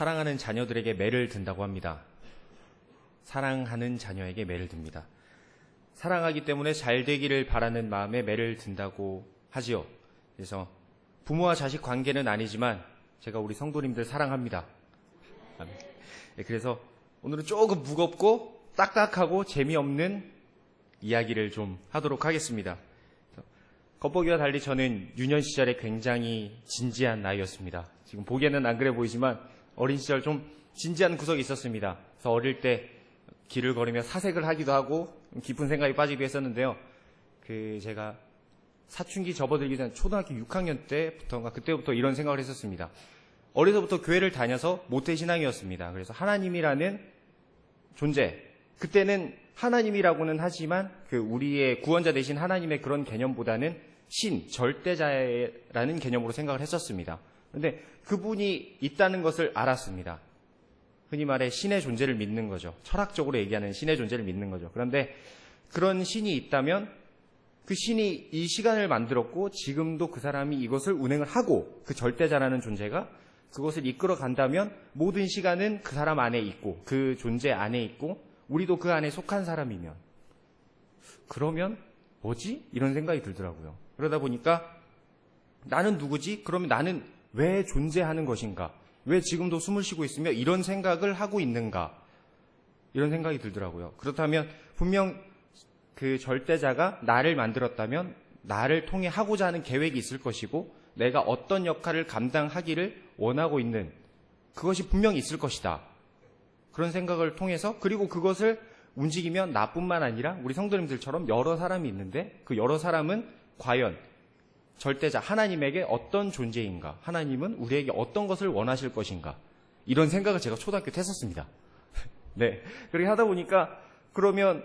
사랑하는 자녀들에게 매를 든다고 합니다. 사랑하는 자녀에게 매를 듭니다. 사랑하기 때문에 잘 되기를 바라는 마음에 매를 든다고 하지요. 그래서 부모와 자식 관계는 아니지만 제가 우리 성도님들 사랑합니다. 그래서 오늘은 조금 무겁고 딱딱하고 재미없는 이야기를 좀 하도록 하겠습니다. 겉보기와 달리 저는 유년 시절에 굉장히 진지한 나이였습니다. 지금 보기에는 안 그래 보이지만 어린 시절 좀 진지한 구석이 있었습니다. 그래서 어릴 때 길을 걸으며 사색을 하기도 하고 깊은 생각이 빠지기도 했었는데요. 제가 사춘기 접어들기 전 초등학교 6학년 때부터인가 그때부터 이런 생각을 했었습니다. 어려서부터 교회를 다녀서 모태신앙이었습니다. 그래서 하나님이라는 존재, 그때는 하나님이라고는 하지만 우리의 구원자 되신 하나님의 그런 개념보다는 신, 절대자라는 개념으로 생각을 했었습니다. 그런데 그분이 있다는 것을 알았습니다. 흔히 말해 신의 존재를 믿는 거죠. 철학적으로 얘기하는 신의 존재를 믿는 거죠. 그런데 그런 신이 있다면 그 신이 이 시간을 만들었고 지금도 그 사람이 이것을 운행을 하고 그 절대자라는 존재가 그것을 이끌어 간다면 모든 시간은 그 사람 안에 있고 그 존재 안에 있고 우리도 그 안에 속한 사람이면 그러면 뭐지? 이런 생각이 들더라고요. 그러다 보니까 나는 누구지? 그러면 나는 왜 존재하는 것인가? 왜 지금도 숨을 쉬고 있으며 이런 생각을 하고 있는가? 이런 생각이 들더라고요. 그렇다면 분명 그 절대자가 나를 만들었다면 나를 통해 하고자 하는 계획이 있을 것이고 내가 어떤 역할을 감당하기를 원하고 있는 그것이 분명히 있을 것이다. 그런 생각을 통해서 그리고 그것을 움직이면 나뿐만 아니라 우리 성도님들처럼 여러 사람이 있는데 그 여러 사람은 과연 절대자 하나님에게 어떤 존재인가? 하나님은 우리에게 어떤 것을 원하실 것인가? 이런 생각을 제가 초등학교 때 했었습니다. 네. 그렇게 하다 보니까 그러면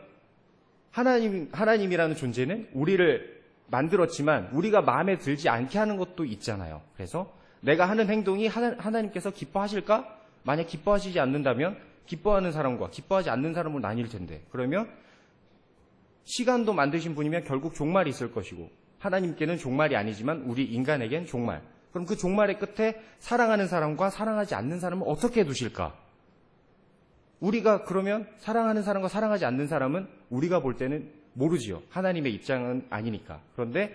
하나님이라는 존재는 우리를 만들었지만 우리가 마음에 들지 않게 하는 것도 있잖아요. 그래서 내가 하는 행동이 하나님께서 기뻐하실까? 만약 기뻐하시지 않는다면 기뻐하는 사람과 기뻐하지 않는 사람은 나뉠 텐데 그러면 시간도 만드신 분이면 결국 종말이 있을 것이고 하나님께는 종말이 아니지만 우리 인간에겐 종말. 그럼 그 종말의 끝에 사랑하는 사람과 사랑하지 않는 사람은 어떻게 두실까? 우리가 그러면 사랑하는 사람과 사랑하지 않는 사람은 우리가 볼 때는 모르지요. 하나님의 입장은 아니니까. 그런데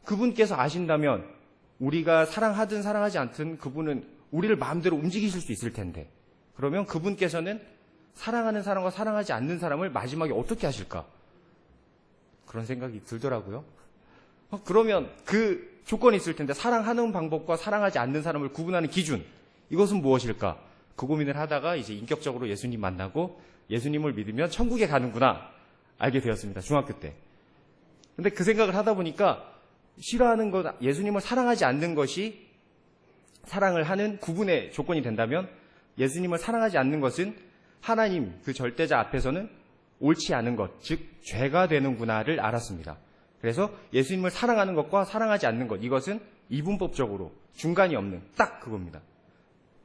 그분께서 아신다면 우리가 사랑하든 사랑하지 않든 그분은 우리를 마음대로 움직이실 수 있을 텐데 그러면 그분께서는 사랑하는 사람과 사랑하지 않는 사람을 마지막에 어떻게 하실까? 그런 생각이 들더라고요. 그러면 그 조건이 있을 텐데 사랑하는 방법과 사랑하지 않는 사람을 구분하는 기준 이것은 무엇일까? 그 고민을 하다가 이제 인격적으로 예수님 만나고 예수님을 믿으면 천국에 가는구나 알게 되었습니다. 중학교 때. 근데 그 생각을 하다 보니까 싫어하는 것, 예수님을 사랑하지 않는 것이 사랑을 하는 구분의 조건이 된다면 예수님을 사랑하지 않는 것은 하나님 그 절대자 앞에서는 옳지 않은 것, 즉 죄가 되는구나를 알았습니다. 그래서 예수님을 사랑하는 것과 사랑하지 않는 것 이것은 이분법적으로 중간이 없는 딱 그겁니다.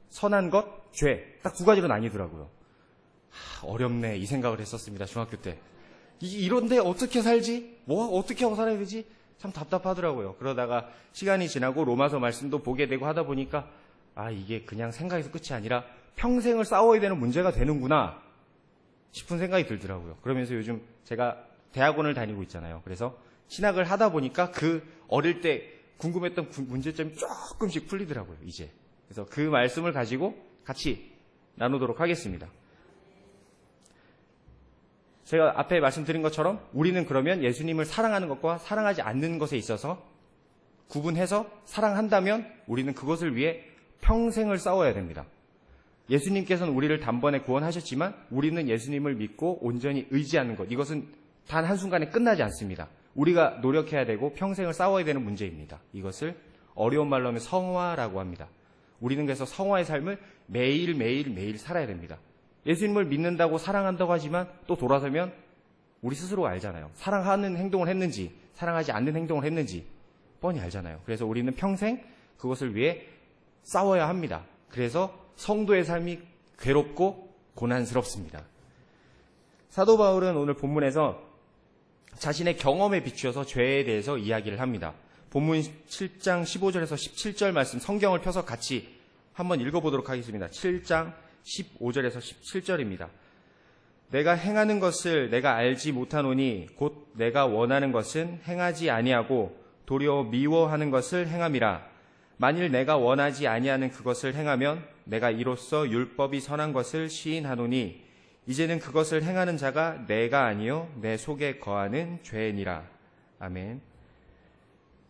선한 것, 죄 딱 두 가지로 나뉘더라고요. 어렵네 이 생각을 했었습니다. 중학교 때. 이런데 어떻게 살지? 어떻게 하고 살아야 되지? 참 답답하더라고요. 그러다가 시간이 지나고 로마서 말씀도 보게 되고 하다 보니까 이게 그냥 생각에서 끝이 아니라 평생을 싸워야 되는 문제가 되는구나 싶은 생각이 들더라고요. 그러면서 요즘 제가 대학원을 다니고 있잖아요. 그래서 신학을 하다 보니까 그 어릴 때 궁금했던 문제점이 조금씩 풀리더라고요. 이제. 그래서 그 말씀을 가지고 같이 나누도록 하겠습니다. 제가 앞에 말씀드린 것처럼 우리는 그러면 예수님을 사랑하는 것과 사랑하지 않는 것에 있어서 구분해서 사랑한다면 우리는 그것을 위해 평생을 싸워야 됩니다. 예수님께서는 우리를 단번에 구원하셨지만 우리는 예수님을 믿고 온전히 의지하는 것 이것은 단 한순간에 끝나지 않습니다. 우리가 노력해야 되고 평생을 싸워야 되는 문제입니다. 이것을 어려운 말로 하면 성화라고 합니다. 우리는 그래서 성화의 삶을 매일 살아야 됩니다. 예수님을 믿는다고 사랑한다고 하지만 또 돌아서면 우리 스스로가 알잖아요. 사랑하는 행동을 했는지 사랑하지 않는 행동을 했는지 뻔히 알잖아요. 그래서 우리는 평생 그것을 위해 싸워야 합니다. 그래서 성도의 삶이 괴롭고 고난스럽습니다. 사도 바울은 오늘 본문에서 자신의 경험에 비추어서 죄에 대해서 이야기를 합니다. 본문 7장 15절에서 17절 말씀 성경을 펴서 같이 한번 읽어보도록 하겠습니다. 7장 15절에서 17절입니다. 내가 행하는 것을 내가 알지 못하노니 곧 내가 원하는 것은 행하지 아니하고 도리어 미워하는 것을 행함이라. 만일 내가 원하지 아니하는 그것을 행하면 내가 이로써 율법이 선한 것을 시인하노니 이제는 그것을 행하는 자가 내가 아니요 내 속에 거하는 죄니라. 아멘.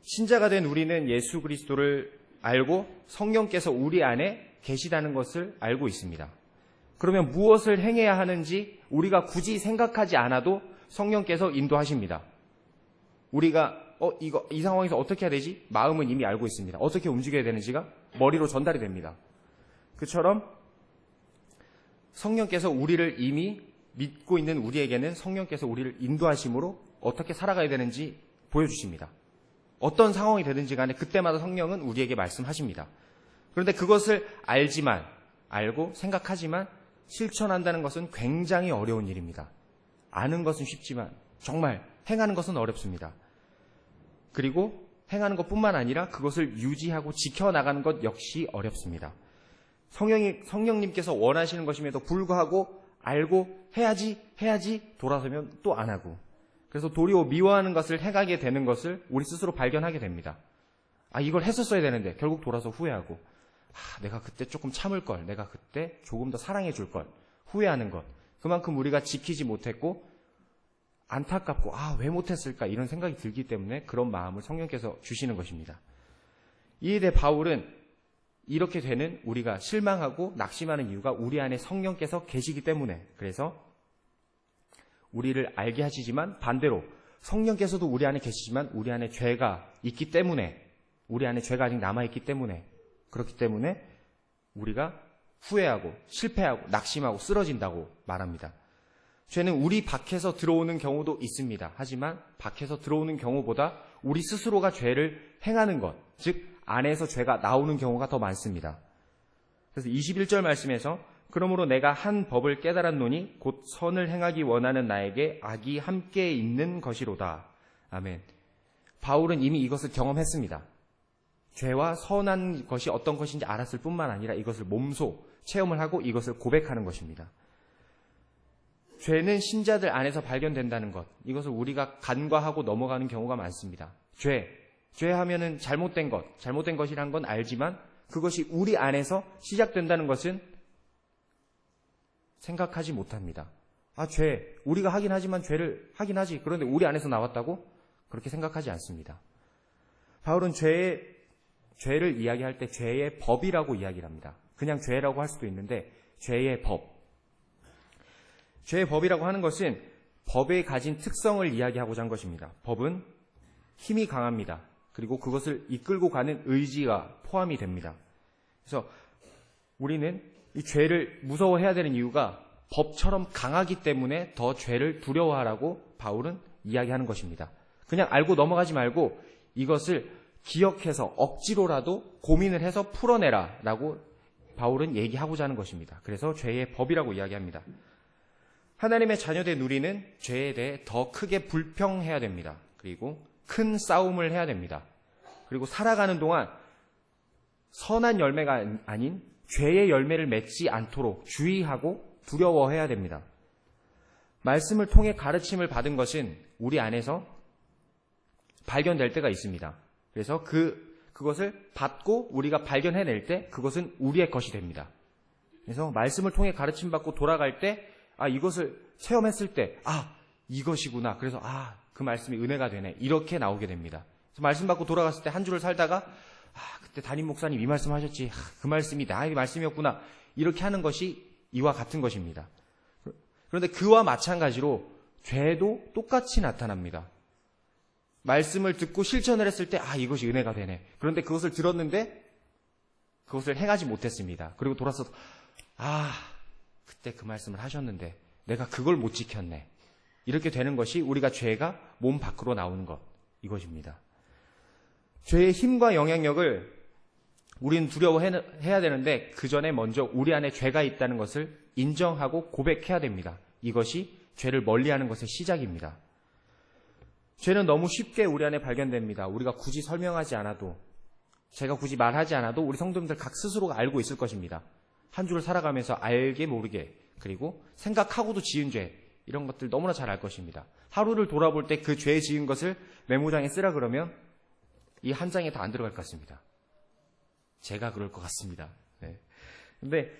신자가 된 우리는 예수 그리스도를 알고 성령께서 우리 안에 계시다는 것을 알고 있습니다. 그러면 무엇을 행해야 하는지 우리가 굳이 생각하지 않아도 성령께서 인도하십니다. 우리가 이 상황에서 어떻게 해야 되지? 마음은 이미 알고 있습니다. 어떻게 움직여야 되는지가 머리로 전달이 됩니다. 그처럼 성령께서 우리를 이미 믿고 있는 우리에게는 성령께서 우리를 인도하심으로 어떻게 살아가야 되는지 보여주십니다. 어떤 상황이 되든지 간에 그때마다 성령은 우리에게 말씀하십니다. 그런데 그것을 알고 생각하지만 실천한다는 것은 굉장히 어려운 일입니다. 아는 것은 쉽지만 정말 행하는 것은 어렵습니다. 그리고 행하는 것뿐만 아니라 그것을 유지하고 지켜나가는 것 역시 어렵습니다. 성령님께서 원하시는 것임에도 불구하고 알고 해야지 돌아서면 또 안 하고, 그래서 도리어 미워하는 것을 행하게 되는 것을 우리 스스로 발견하게 됩니다. 이걸 했었어야 되는데 결국 돌아서 후회하고, 내가 그때 조금 참을 걸, 내가 그때 조금 더 사랑해 줄 걸, 후회하는 것. 그만큼 우리가 지키지 못했고 안타깝고 왜 못했을까 이런 생각이 들기 때문에 그런 마음을 성령께서 주시는 것입니다. 이에 대해 바울은 이렇게 되는 우리가 실망하고 낙심하는 이유가 우리 안에 성령께서 계시기 때문에, 그래서 우리를 알게 하시지만 반대로 성령께서도 우리 안에 계시지만 우리 안에 죄가 있기 때문에, 우리 안에 죄가 아직 남아있기 때문에, 그렇기 때문에 우리가 후회하고 실패하고 낙심하고 쓰러진다고 말합니다. 죄는 우리 밖에서 들어오는 경우도 있습니다. 하지만 밖에서 들어오는 경우보다 우리 스스로가 죄를 행하는 것, 즉 안에서 죄가 나오는 경우가 더 많습니다. 그래서 21절 말씀에서 그러므로 내가 한 법을 깨달았노니 곧 선을 행하기 원하는 나에게 악이 함께 있는 것이로다. 아멘. 바울은 이미 이것을 경험했습니다. 죄와 선한 것이 어떤 것인지 알았을 뿐만 아니라 이것을 몸소 체험을 하고 이것을 고백하는 것입니다. 죄는 신자들 안에서 발견된다는 것, 이것을 우리가 간과하고 넘어가는 경우가 많습니다. 죄하면은 잘못된 것이란 건 알지만 그것이 우리 안에서 시작된다는 것은 생각하지 못합니다. 우리가 하긴 하지만 죄를 하긴 하지. 그런데 우리 안에서 나왔다고? 그렇게 생각하지 않습니다. 바울은 죄를 이야기할 때 죄의 법이라고 이야기를 합니다. 그냥 죄라고 할 수도 있는데 죄의 법. 죄의 법이라고 하는 것은 법에 가진 특성을 이야기하고자 한 것입니다. 법은 힘이 강합니다. 그리고 그것을 이끌고 가는 의지가 포함이 됩니다. 그래서 우리는 이 죄를 무서워해야 되는 이유가 법처럼 강하기 때문에 더 죄를 두려워하라고 바울은 이야기하는 것입니다. 그냥 알고 넘어가지 말고 이것을 기억해서 억지로라도 고민을 해서 풀어내라라고 바울은 얘기하고자 하는 것입니다. 그래서 죄의 법이라고 이야기합니다. 하나님의 자녀된 우리는 죄에 대해 더 크게 불평해야 됩니다. 그리고 큰 싸움을 해야 됩니다. 그리고 살아가는 동안 선한 열매가 아닌 죄의 열매를 맺지 않도록 주의하고 두려워해야 됩니다. 말씀을 통해 가르침을 받은 것은 우리 안에서 발견될 때가 있습니다. 그래서 그것을 받고 우리가 발견해낼 때 그것은 우리의 것이 됩니다. 그래서 말씀을 통해 가르침받고 돌아갈 때 이것을 체험했을 때 이것이구나. 그래서 그 말씀이 은혜가 되네. 이렇게 나오게 됩니다. 그래서 말씀 받고 돌아갔을 때 한 주를 살다가 그때 담임 목사님 이 말씀 하셨지. 그 말씀이 나의 말씀이었구나. 이렇게 하는 것이 이와 같은 것입니다. 그런데 그와 마찬가지로 죄도 똑같이 나타납니다. 말씀을 듣고 실천을 했을 때 이것이 은혜가 되네. 그런데 그것을 들었는데 그것을 행하지 못했습니다. 그리고 돌아서 그때 그 말씀을 하셨는데 내가 그걸 못 지켰네. 이렇게 되는 것이 우리가 죄가 몸 밖으로 나오는 것, 이것입니다. 죄의 힘과 영향력을 우리는 두려워해야 되는데 그 전에 먼저 우리 안에 죄가 있다는 것을 인정하고 고백해야 됩니다. 이것이 죄를 멀리하는 것의 시작입니다. 죄는 너무 쉽게 우리 안에 발견됩니다. 우리가 굳이 설명하지 않아도 제가 굳이 말하지 않아도 우리 성도님들 각 스스로가 알고 있을 것입니다. 한 주를 살아가면서 알게 모르게, 그리고 생각하고도 지은 죄, 이런 것들 너무나 잘 알 것입니다. 하루를 돌아볼 때 그 죄 지은 것을 메모장에 쓰라 그러면 이 한 장에 다 안 들어갈 것 같습니다. 제가 그럴 것 같습니다. 네. 근데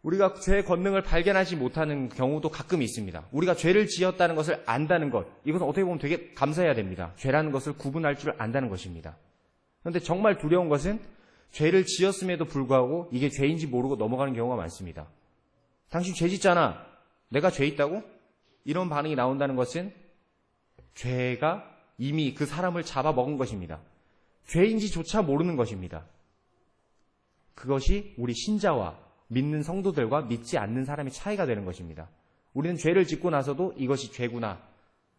우리가 죄의 권능을 발견하지 못하는 경우도 가끔 있습니다. 우리가 죄를 지었다는 것을 안다는 것, 이것은 어떻게 보면 되게 감사해야 됩니다. 죄라는 것을 구분할 줄 안다는 것입니다. 그런데 정말 두려운 것은 죄를 지었음에도 불구하고 이게 죄인지 모르고 넘어가는 경우가 많습니다. 당신 죄 짓잖아. 내가 죄 있다고? 이런 반응이 나온다는 것은 죄가 이미 그 사람을 잡아먹은 것입니다. 죄인지조차 모르는 것입니다. 그것이 우리 신자와 믿는 성도들과 믿지 않는 사람의 차이가 되는 것입니다. 우리는 죄를 짓고 나서도 이것이 죄구나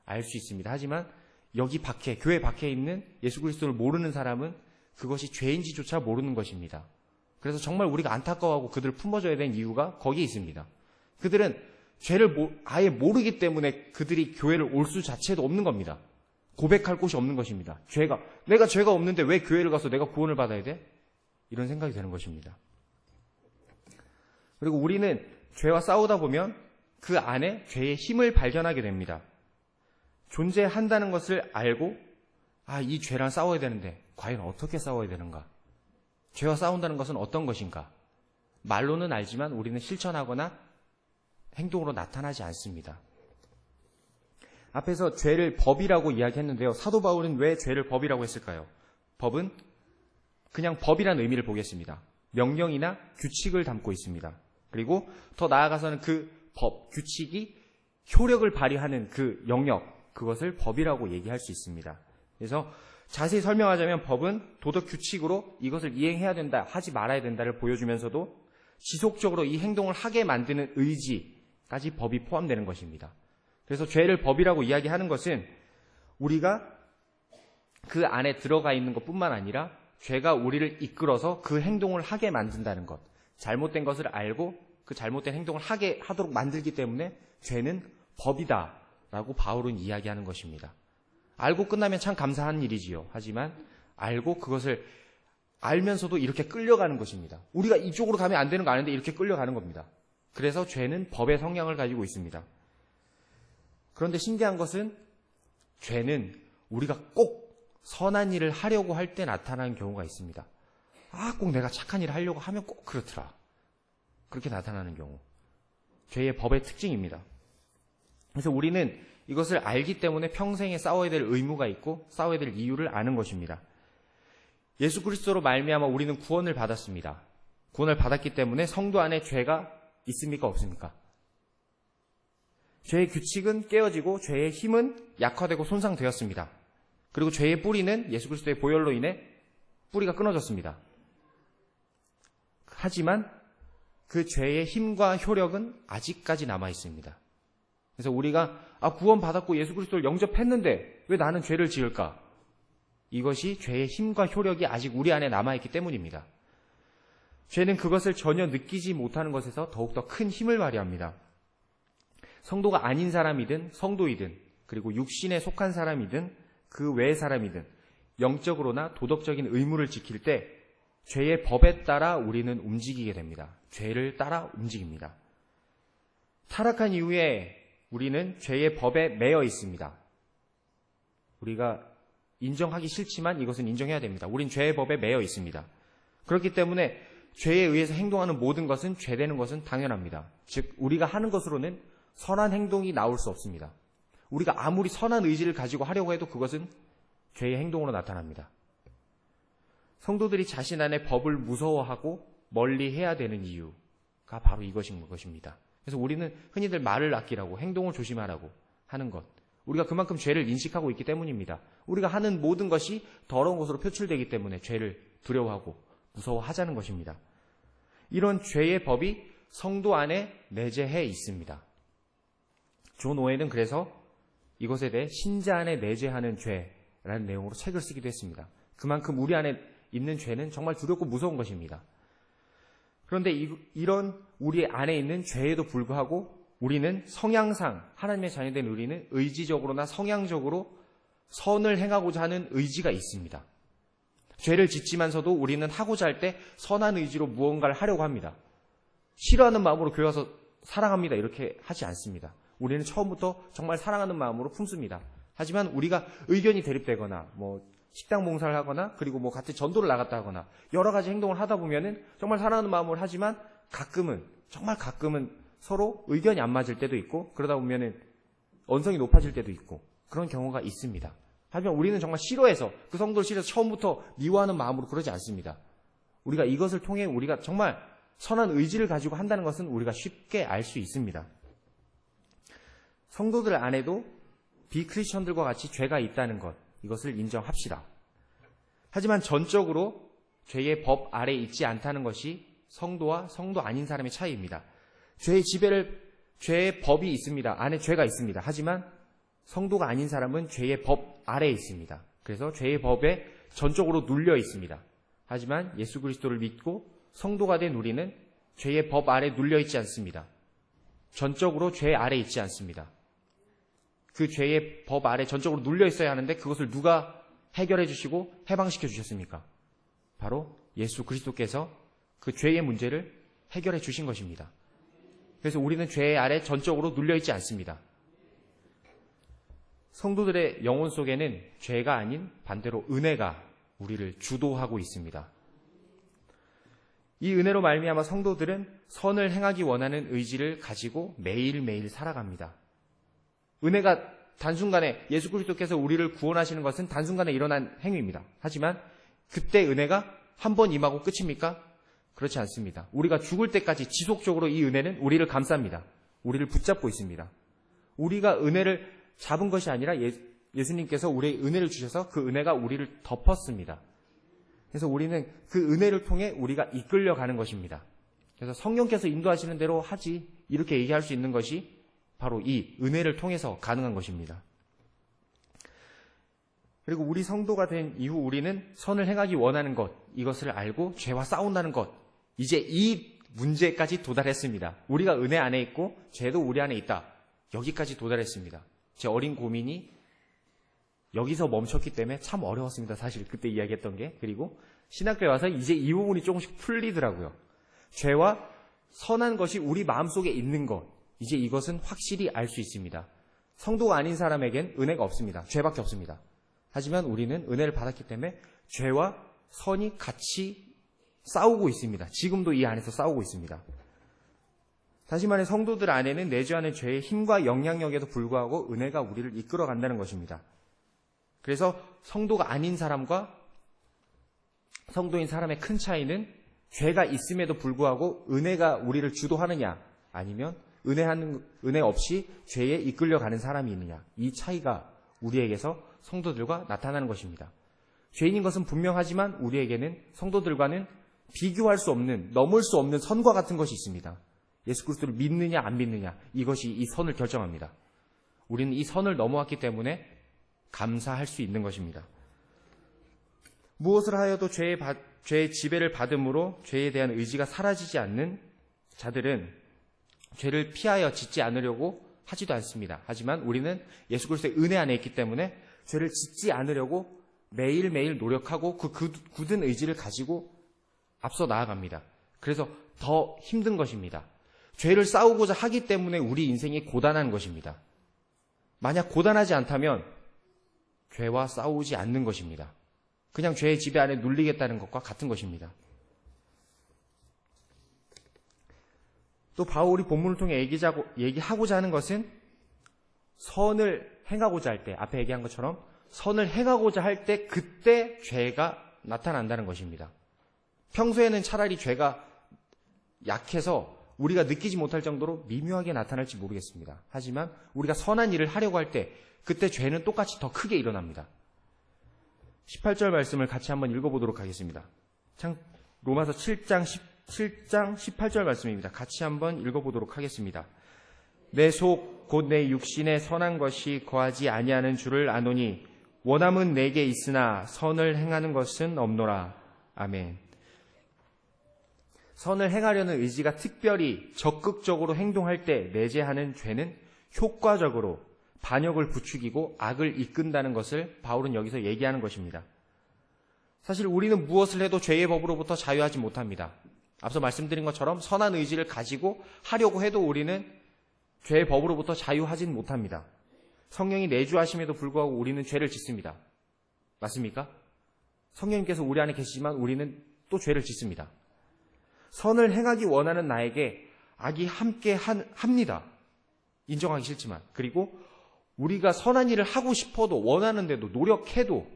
알 수 있습니다. 하지만 여기 밖에, 교회 밖에 있는 예수 그리스도를 모르는 사람은 그것이 죄인지조차 모르는 것입니다. 그래서 정말 우리가 안타까워하고 그들을 품어줘야 되는 이유가 거기에 있습니다. 그들은 죄를 아예 모르기 때문에 그들이 교회를 올 수 자체도 없는 겁니다. 고백할 곳이 없는 것입니다. 내가 죄가 없는데 왜 교회를 가서 내가 구원을 받아야 돼? 이런 생각이 되는 것입니다. 그리고 우리는 죄와 싸우다 보면 그 안에 죄의 힘을 발견하게 됩니다. 존재한다는 것을 알고 이 죄랑 싸워야 되는데 과연 어떻게 싸워야 되는가? 죄와 싸운다는 것은 어떤 것인가? 말로는 알지만 우리는 실천하거나 행동으로 나타나지 않습니다. 앞에서 죄를 법이라고 이야기했는데요. 사도 바울은 왜 죄를 법이라고 했을까요? 법은 그냥 법이라는 의미를 보겠습니다. 명령이나 규칙을 담고 있습니다. 그리고 더 나아가서는 그 법, 규칙이 효력을 발휘하는 그 영역, 그것을 법이라고 얘기할 수 있습니다. 그래서 자세히 설명하자면 법은 도덕 규칙으로 이것을 이행해야 된다, 하지 말아야 된다를 보여주면서도 지속적으로 이 행동을 하게 만드는 의지까지 법이 포함되는 것입니다. 그래서 죄를 법이라고 이야기하는 것은 우리가 그 안에 들어가 있는 것뿐만 아니라 죄가 우리를 이끌어서 그 행동을 하게 만든다는 것, 잘못된 것을 알고 그 잘못된 행동을 하도록 만들기 때문에 죄는 법이다라고 바울은 이야기하는 것입니다. 알고 끝나면 참 감사한 일이지요. 하지만 알고 그것을 알면서도 이렇게 끌려가는 것입니다. 우리가 이쪽으로 가면 안 되는 거 아는데 이렇게 끌려가는 겁니다. 그래서 죄는 법의 성향을 가지고 있습니다. 그런데 신기한 것은 죄는 우리가 꼭 선한 일을 하려고 할 때 나타나는 경우가 있습니다. 꼭 내가 착한 일을 하려고 하면 꼭 그렇더라. 그렇게 나타나는 경우. 죄의 법의 특징입니다. 그래서 우리는 이것을 알기 때문에 평생에 싸워야 될 의무가 있고 싸워야 될 이유를 아는 것입니다. 예수 그리스도로 말미암아 우리는 구원을 받았습니다. 구원을 받았기 때문에 성도 안에 죄가 있습니까? 없습니까? 죄의 규칙은 깨어지고 죄의 힘은 약화되고 손상되었습니다. 그리고 죄의 뿌리는 예수 그리스도의 보혈로 인해 뿌리가 끊어졌습니다. 하지만 그 죄의 힘과 효력은 아직까지 남아 있습니다. 그래서 우리가 구원받았고 예수 그리스도를 영접했는데 왜 나는 죄를 지을까? 이것이 죄의 힘과 효력이 아직 우리 안에 남아있기 때문입니다. 죄는 그것을 전혀 느끼지 못하는 것에서 더욱더 큰 힘을 발휘합니다. 성도가 아닌 사람이든 성도이든 그리고 육신에 속한 사람이든 그 외의 사람이든 영적으로나 도덕적인 의무를 지킬 때 죄의 법에 따라 우리는 움직이게 됩니다. 죄를 따라 움직입니다. 타락한 이후에 우리는 죄의 법에 매여 있습니다. 우리가 인정하기 싫지만 이것은 인정해야 됩니다. 우린 죄의 법에 매여 있습니다. 그렇기 때문에 죄에 의해서 행동하는 모든 것은 죄되는 것은 당연합니다. 즉 우리가 하는 것으로는 선한 행동이 나올 수 없습니다. 우리가 아무리 선한 의지를 가지고 하려고 해도 그것은 죄의 행동으로 나타납니다. 성도들이 자신 안에 법을 무서워하고 멀리해야 되는 이유가 바로 이것인 것입니다. 그래서 우리는 흔히들 말을 아끼라고 행동을 조심하라고 하는 것, 우리가 그만큼 죄를 인식하고 있기 때문입니다. 우리가 하는 모든 것이 더러운 것으로 표출되기 때문에 죄를 두려워하고 무서워하자는 것입니다. 이런 죄의 법이 성도 안에 내재해 있습니다. 존 오웬은 그래서 이것에 대해 신자 안에 내재하는 죄라는 내용으로 책을 쓰기도 했습니다. 그만큼 우리 안에 있는 죄는 정말 두렵고 무서운 것입니다. 그런데 이런 우리 안에 있는 죄에도 불구하고 우리는 성향상 하나님의 자녀된 우리는 의지적으로나 성향적으로 선을 행하고자 하는 의지가 있습니다. 죄를 짓지만서도 우리는 하고자 할 때 선한 의지로 무언가를 하려고 합니다. 싫어하는 마음으로 교회 와서 사랑합니다 이렇게 하지 않습니다. 우리는 처음부터 정말 사랑하는 마음으로 품습니다. 하지만 우리가 의견이 대립되거나 식당 봉사를 하거나 그리고 같이 전도를 나갔다 하거나 여러 가지 행동을 하다 보면은 정말 사랑하는 마음으로 하지만 정말 가끔은 서로 의견이 안 맞을 때도 있고 그러다 보면은 언성이 높아질 때도 있고 그런 경우가 있습니다. 하지만 우리는 정말 싫어해서 그 성도를 싫어해서 처음부터 미워하는 마음으로 그러지 않습니다. 우리가 이것을 통해 우리가 정말 선한 의지를 가지고 한다는 것은 우리가 쉽게 알 수 있습니다. 성도들 안에도 비크리스천들과 같이 죄가 있다는 것, 이것을 인정합시다. 하지만 전적으로 죄의 법 아래 있지 않다는 것이 성도와 성도 아닌 사람의 차이입니다. 죄의 법이 있습니다. 안에 죄가 있습니다. 하지만 성도가 아닌 사람은 죄의 법 아래에 있습니다. 그래서 죄의 법에 전적으로 눌려 있습니다. 하지만 예수 그리스도를 믿고 성도가 된 우리는 죄의 법 아래 눌려 있지 않습니다. 전적으로 죄 아래 있지 않습니다. 그 죄의 법 아래 전적으로 눌려 있어야 하는데 그것을 누가 해결해 주시고 해방시켜 주셨습니까? 바로 예수 그리스도께서 그 죄의 문제를 해결해 주신 것입니다. 그래서 우리는 죄 아래 전적으로 눌려 있지 않습니다. 성도들의 영혼 속에는 죄가 아닌 반대로 은혜가 우리를 주도하고 있습니다. 이 은혜로 말미암아 성도들은 선을 행하기 원하는 의지를 가지고 매일매일 살아갑니다. 은혜가 단순간에 예수 그리스도께서 우리를 구원하시는 것은 단순간에 일어난 행위입니다. 하지만 그때 은혜가 한 번 임하고 끝입니까? 그렇지 않습니다. 우리가 죽을 때까지 지속적으로 이 은혜는 우리를 감쌉니다. 우리를 붙잡고 있습니다. 우리가 은혜를 잡은 것이 아니라 예수님께서 우리의 은혜를 주셔서 그 은혜가 우리를 덮었습니다. 그래서 우리는 그 은혜를 통해 우리가 이끌려가는 것입니다. 그래서 성령께서 인도하시는 대로 하지 이렇게 얘기할 수 있는 것이 바로 이 은혜를 통해서 가능한 것입니다. 그리고 우리 성도가 된 이후 우리는 선을 행하기 원하는 것, 이것을 알고 죄와 싸운다는 것, 이제 이 문제까지 도달했습니다. 우리가 은혜 안에 있고 죄도 우리 안에 있다. 여기까지 도달했습니다. 제 어린 고민이 여기서 멈췄기 때문에 참 어려웠습니다. 사실 그때 이야기했던 게. 그리고 신학교에 와서 이제 이 부분이 조금씩 풀리더라고요. 죄와 선한 것이 우리 마음속에 있는 것, 이제 이것은 확실히 알 수 있습니다. 성도가 아닌 사람에겐 은혜가 없습니다. 죄밖에 없습니다. 하지만 우리는 은혜를 받았기 때문에 죄와 선이 같이 싸우고 있습니다. 지금도 이 안에서 싸우고 있습니다. 다시 말해 성도들 안에는 내주하는 죄의 힘과 영향력에도 불구하고 은혜가 우리를 이끌어 간다는 것입니다. 그래서 성도가 아닌 사람과 성도인 사람의 큰 차이는 죄가 있음에도 불구하고 은혜가 우리를 주도하느냐 아니면 은혜 없이 죄에 이끌려 가는 사람이 있느냐, 이 차이가 우리에게서 성도들과 나타나는 것입니다. 죄인인 것은 분명하지만 우리에게는 성도들과는 비교할 수 없는, 넘을 수 없는 선과 같은 것이 있습니다. 예수 그리스도를 믿느냐 안 믿느냐, 이것이 이 선을 결정합니다. 우리는 이 선을 넘어왔기 때문에 감사할 수 있는 것입니다. 무엇을 하여도 죄의 지배를 받음으로 죄에 대한 의지가 사라지지 않는 자들은 죄를 피하여 짓지 않으려고 하지도 않습니다. 하지만 우리는 예수 그리스도의 은혜 안에 있기 때문에 죄를 짓지 않으려고 매일매일 노력하고 그 굳은 의지를 가지고 앞서 나아갑니다. 그래서 더 힘든 것입니다. 죄를 싸우고자 하기 때문에 우리 인생이 고단한 것입니다. 만약 고단하지 않다면 죄와 싸우지 않는 것입니다. 그냥 죄의 지배 안에 눌리겠다는 것과 같은 것입니다. 또 바울이 본문을 통해 얘기하고자 하는 것은 선을 행하고자 할 때, 앞에 얘기한 것처럼 선을 행하고자 할 때 그때 죄가 나타난다는 것입니다. 평소에는 차라리 죄가 약해서 우리가 느끼지 못할 정도로 미묘하게 나타날지 모르겠습니다. 하지만 우리가 선한 일을 하려고 할 때 그때 죄는 똑같이 더 크게 일어납니다. 18절 말씀을 같이 한번 읽어보도록 하겠습니다. 로마서 7장 18절 말씀입니다. 같이 한번 읽어보도록 하겠습니다. 내 속 곧 내 육신에 선한 것이 거하지 아니하는 줄을 아노니 원함은 내게 있으나 선을 행하는 것은 없노라. 아멘. 선을 행하려는 의지가 특별히 적극적으로 행동할 때 내재하는 죄는 효과적으로 반역을 부추기고 악을 이끈다는 것을 바울은 여기서 얘기하는 것입니다. 사실 우리는 무엇을 해도 죄의 법으로부터 자유하지 못합니다. 앞서 말씀드린 것처럼 선한 의지를 가지고 하려고 해도 우리는 죄의 법으로부터 자유하진 못합니다. 성령이 내주하심에도 불구하고 우리는 죄를 짓습니다. 맞습니까? 성령님께서 우리 안에 계시지만 우리는 또 죄를 짓습니다. 선을 행하기 원하는 나에게 악이 함께 합니다. 인정하기 싫지만. 그리고 우리가 선한 일을 하고 싶어도 원하는데도 노력해도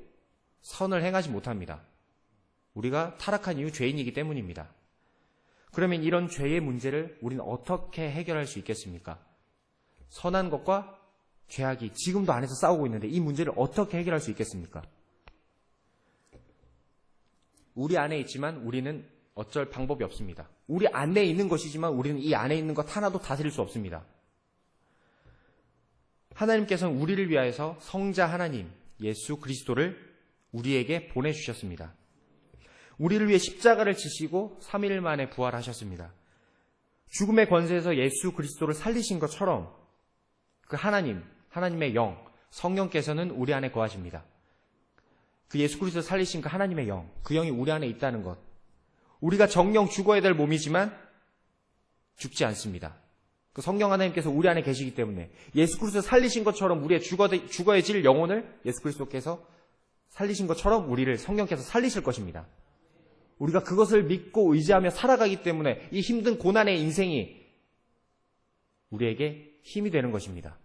선을 행하지 못합니다. 우리가 타락한 이유 죄인이기 때문입니다. 그러면 이런 죄의 문제를 우리는 어떻게 해결할 수 있겠습니까? 선한 것과 죄악이 지금도 안에서 싸우고 있는데 이 문제를 어떻게 해결할 수 있겠습니까? 우리 안에 있지만 우리는 어쩔 방법이 없습니다. 우리 안에 있는 것이지만 우리는 이 안에 있는 것 하나도 다스릴 수 없습니다. 하나님께서는 우리를 위하여서 성자 하나님 예수 그리스도를 우리에게 보내주셨습니다. 우리를 위해 십자가를 지시고 3일 만에 부활하셨습니다. 죽음의 권세에서 예수 그리스도를 살리신 것처럼 그 하나님의 영, 성령께서는 우리 안에 거하십니다. 그 예수 그리스도를 살리신 그 하나님의 영, 그 영이 우리 안에 있다는 것. 우리가 정령 죽어야 될 몸이지만 죽지 않습니다. 그 성령 하나님께서 우리 안에 계시기 때문에 예수 그리스도를 살리신 것처럼 우리의 죽어야질 영혼을 예수 그리스도께서 살리신 것처럼 우리를 성령께서 살리실 것입니다. 우리가 그것을 믿고 의지하며 살아가기 때문에 이 힘든 고난의 인생이 우리에게 힘이 되는 것입니다.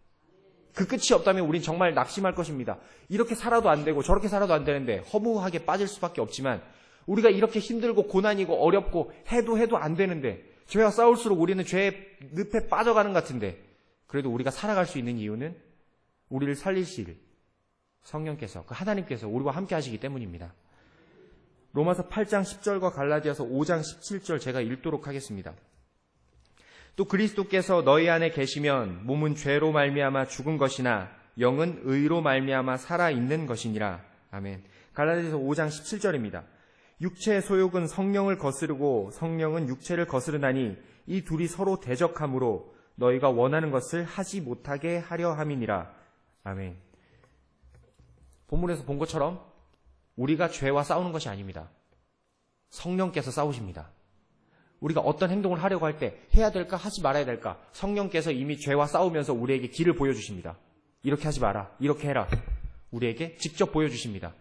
그 끝이 없다면 우린 정말 낙심할 것입니다. 이렇게 살아도 안 되고 저렇게 살아도 안 되는데 허무하게 빠질 수밖에 없지만 우리가 이렇게 힘들고 고난이고 어렵고 해도 안 되는데 죄와 싸울수록 우리는 죄의 늪에 빠져가는 것 같은데 그래도 우리가 살아갈 수 있는 이유는 우리를 살리실 성령께서 그 하나님께서 우리와 함께 하시기 때문입니다. 로마서 8장 10절과 갈라디아서 5장 17절 제가 읽도록 하겠습니다. 또 그리스도께서 너희 안에 계시면 몸은 죄로 말미암아 죽은 것이나 영은 의로 말미암아 살아있는 것이니라. 아멘. 갈라디아서 5장 17절입니다. 육체의 소욕은 성령을 거스르고 성령은 육체를 거스르나니 이 둘이 서로 대적하므로 너희가 원하는 것을 하지 못하게 하려 함이니라. 아멘. 본문에서 본 것처럼 우리가 죄와 싸우는 것이 아닙니다. 성령께서 싸우십니다. 우리가 어떤 행동을 하려고 할 때 해야 될까 하지 말아야 될까 성령께서 이미 죄와 싸우면서 우리에게 길을 보여주십니다. 이렇게 하지 마라. 이렇게 해라. 우리에게 직접 보여주십니다.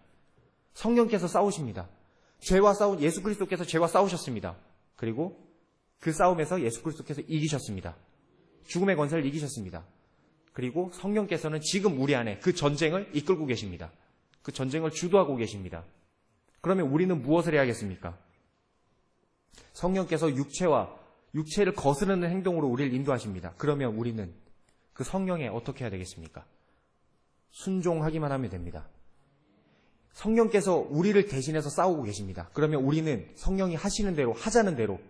성령께서 싸우십니다. 예수 그리스도께서 죄와 싸우셨습니다. 그리고 그 싸움에서 예수 그리스도께서 이기셨습니다. 죽음의 권세를 이기셨습니다. 그리고 성령께서는 지금 우리 안에 그 전쟁을 이끌고 계십니다. 그 전쟁을 주도하고 계십니다. 그러면 우리는 무엇을 해야겠습니까? 성령께서 육체를 거스르는 행동으로 우리를 인도하십니다. 그러면 우리는 그 성령에 어떻게 해야 되겠습니까? 순종하기만 하면 됩니다. 성령께서 우리를 대신해서 싸우고 계십니다. 그러면 우리는 성령이 하시는 대로 하자는 대로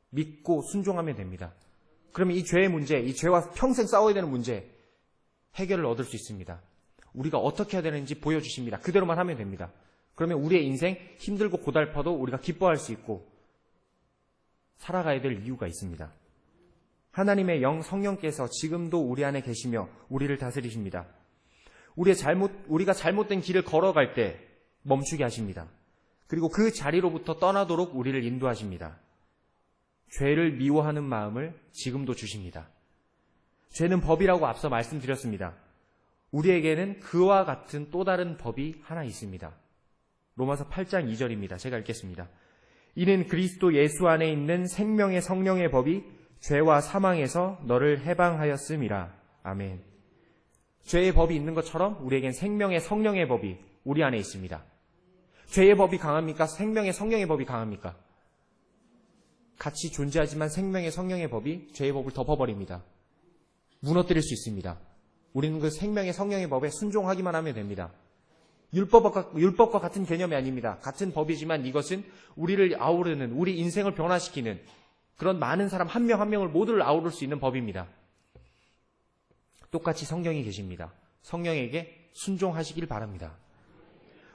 믿고 순종하면 됩니다. 그러면 이 죄의 문제, 이 죄와 평생 싸워야 되는 문제 해결을 얻을 수 있습니다. 우리가 어떻게 해야 되는지 보여주십니다. 그대로만 하면 됩니다. 그러면 우리의 인생 힘들고 고달파도 우리가 기뻐할 수 있고 살아가야 될 이유가 있습니다. 하나님의 영 성령께서 지금도 우리 안에 계시며 우리를 다스리십니다. 우리가 잘못된 길을 걸어갈 때 멈추게 하십니다. 그리고 그 자리로부터 떠나도록 우리를 인도하십니다. 죄를 미워하는 마음을 지금도 주십니다. 죄는 법이라고 앞서 말씀드렸습니다. 우리에게는 그와 같은 또 다른 법이 하나 있습니다. 로마서 8장 2절입니다. 제가 읽겠습니다. 이는 그리스도 예수 안에 있는 생명의 성령의 법이 죄와 사망에서 너를 해방하였음이라. 아멘. 죄의 법이 있는 것처럼 우리에겐 생명의 성령의 법이 우리 안에 있습니다. 죄의 법이 강합니까? 생명의 성령의 법이 강합니까? 같이 존재하지만 생명의 성령의 법이 죄의 법을 덮어버립니다. 무너뜨릴 수 있습니다. 우리는 그 생명의 성령의 법에 순종하기만 하면 됩니다. 율법과 같은 개념이 아닙니다. 같은 법이지만 이것은 우리를 아우르는, 우리 인생을 변화시키는 그런 많은 사람 한 명 한 명을 모두를 아우를 수 있는 법입니다. 똑같이 성령이 계십니다. 성령에게 순종하시길 바랍니다.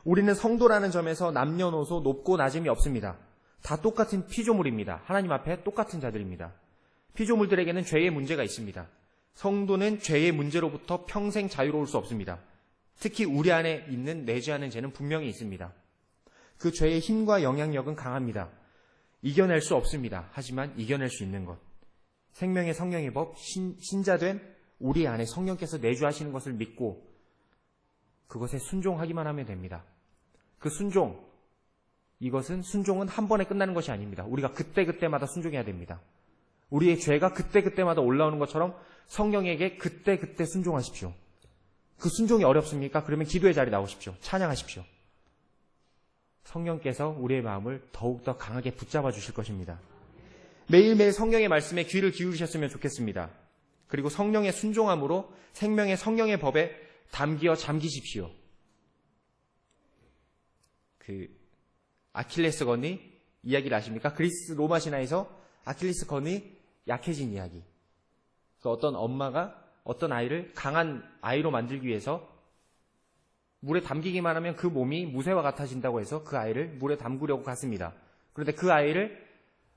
우리는 성도라는 점에서 남녀노소 높고 낮음이 없습니다. 다 똑같은 피조물입니다. 하나님 앞에 똑같은 자들입니다. 피조물들에게는 죄의 문제가 있습니다. 성도는 죄의 문제로부터 평생 자유로울 수 없습니다. 특히 우리 안에 있는 내재하는 죄는 분명히 있습니다. 그 죄의 힘과 영향력은 강합니다. 이겨낼 수 없습니다. 하지만 이겨낼 수 있는 것. 생명의 성령의 법, 신자된 우리 안에 성령께서 내주하시는 것을 믿고 그것에 순종하기만 하면 됩니다. 그 이것은 순종은 한 번에 끝나는 것이 아닙니다. 우리가 그때그때마다 순종해야 됩니다. 우리의 죄가 그때그때마다 올라오는 것처럼 성령에게 그때그때 순종하십시오. 그 순종이 어렵습니까? 그러면 기도의 자리에 나오십시오. 찬양하십시오. 성령께서 우리의 마음을 더욱더 강하게 붙잡아 주실 것입니다. 매일매일 성령의 말씀에 귀를 기울이셨으면 좋겠습니다. 그리고 성령의 순종함으로 생명의 성령의 법에 담기어 잠기십시오. 아킬레스건이 이야기를 아십니까? 그리스 로마 신화에서 아킬레스건이 약해진 이야기. 어떤 엄마가 어떤 아이를 강한 아이로 만들기 위해서 물에 담기기만 하면 그 몸이 무쇠와 같아진다고 해서 그 아이를 물에 담그려고 갔습니다. 그런데 그 아이를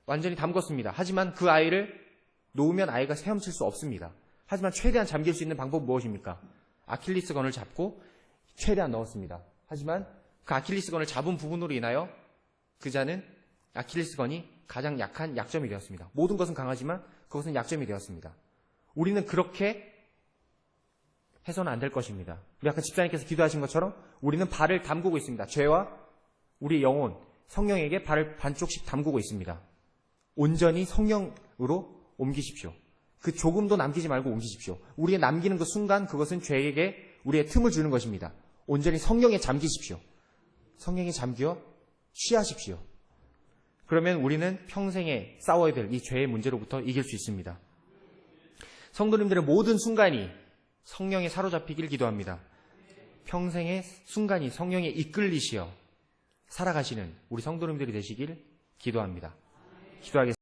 완전히 담궜습니다. 하지만 그 아이를 놓으면 아이가 헤엄칠 수 없습니다. 하지만 최대한 잠길 수 있는 방법은 무엇입니까? 아킬레스건을 잡고 최대한 넣었습니다. 하지만 그 아킬레스건을 잡은 부분으로 인하여 그자는 아킬레스건이 가장 약한 약점이 되었습니다. 모든 것은 강하지만 그것은 약점이 되었습니다. 우리는 그렇게 해서는 안 될 것입니다. 우리 아까 집사님께서 기도하신 것처럼 우리는 발을 담그고 있습니다. 죄와 우리의 영혼, 성령에게 발을 반쪽씩 담그고 있습니다. 온전히 성령으로 옮기십시오. 그 조금도 남기지 말고 옮기십시오. 우리의 남기는 그 순간 그것은 죄에게 우리의 틈을 주는 것입니다. 온전히 성령에 잠기십시오. 성령에 잠겨 취하십시오. 그러면 우리는 평생에 싸워야 될 이 죄의 문제로부터 이길 수 있습니다. 성도님들의 모든 순간이 성령에 사로잡히길 기도합니다. 평생의 순간이 성령에 이끌리시어 살아가시는 우리 성도님들이 되시길 기도합니다. 기도하겠습니다.